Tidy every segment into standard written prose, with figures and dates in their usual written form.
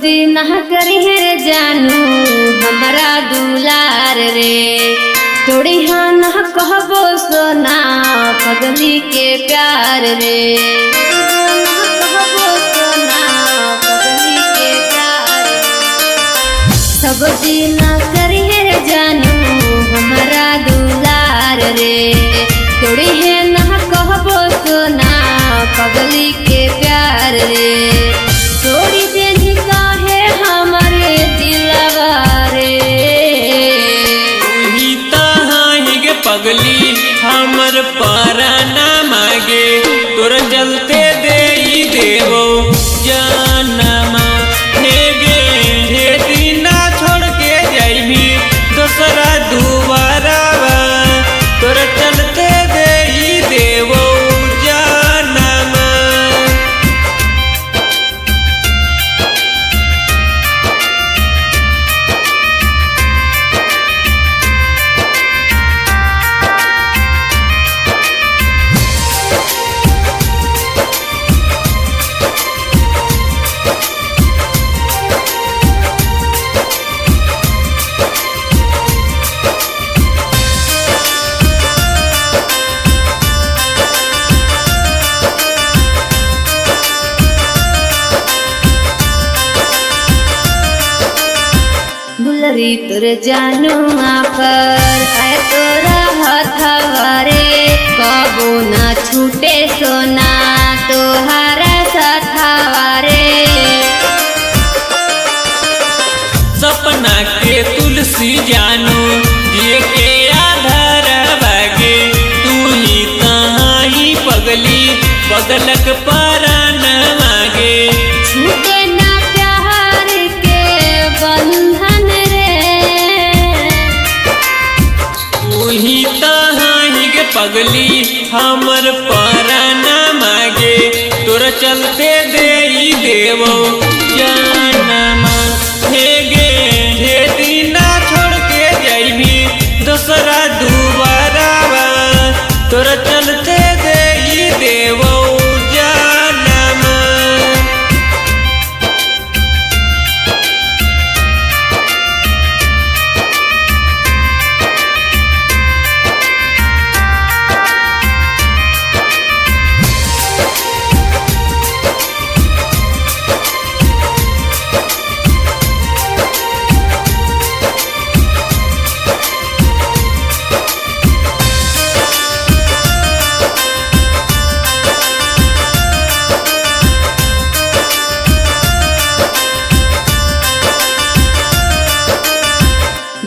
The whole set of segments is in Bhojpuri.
दिन करी रे जानू हमारा दुलार रे तोड़ी हाँ न कहबो सोना पगली के प्यार रे सब दिन करी रे जानू हमारा दुलार रे तोड़ी है न कहबो सोना पगली के प्यार रे तोड़ी देनी काहे हमारे दिलवा रे तू ही तहाई गे पगली हमर पराना मागे तोर जलते दे देवो जानमा हे गे हे दीना छोड़ के जाइबी दोसरा दुबारा तोर चलते दे देवो जानमा। दुलरी तुर जानू पर है तोरा हथवारे कबो ना छूटे सोना तोहारा साथवारे सपना के तुलसी जानू जिए के आधार बागे तू ही तहाई पगली बगलक परान मागे छूटे ना प्यार के बंधन तू ही तहाई गे पगली हमर पराना मागे तोर चलते दे देवो जानमा हे गे हे दीना छोड़ के जाइबी दोसरा दुबारा तोर चलते दे देवो जानमा।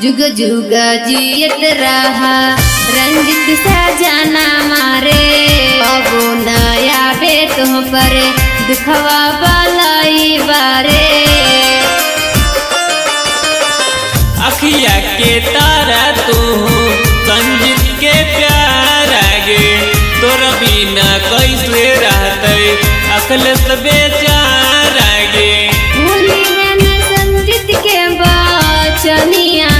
जुग जुग जियत रहा रंजित सजना मारे अबो नया बे तुम पर दुखवा बलाई बारे अखिया के तारा तू संजीत के प्यार आगे तोर बिना कैसे रहते अखिलेश बेचार आगे भूली है न संजीत के बचनिया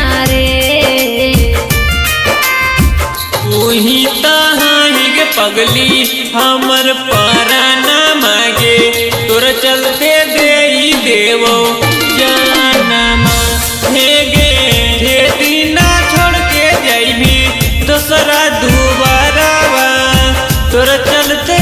तू ही तहाई गे पगली हमर पराना मागे तोर चलते दे देवो जानमा हे गे हे दीना छोड़ के जाइबी दोसरा दुबारा तोर चलते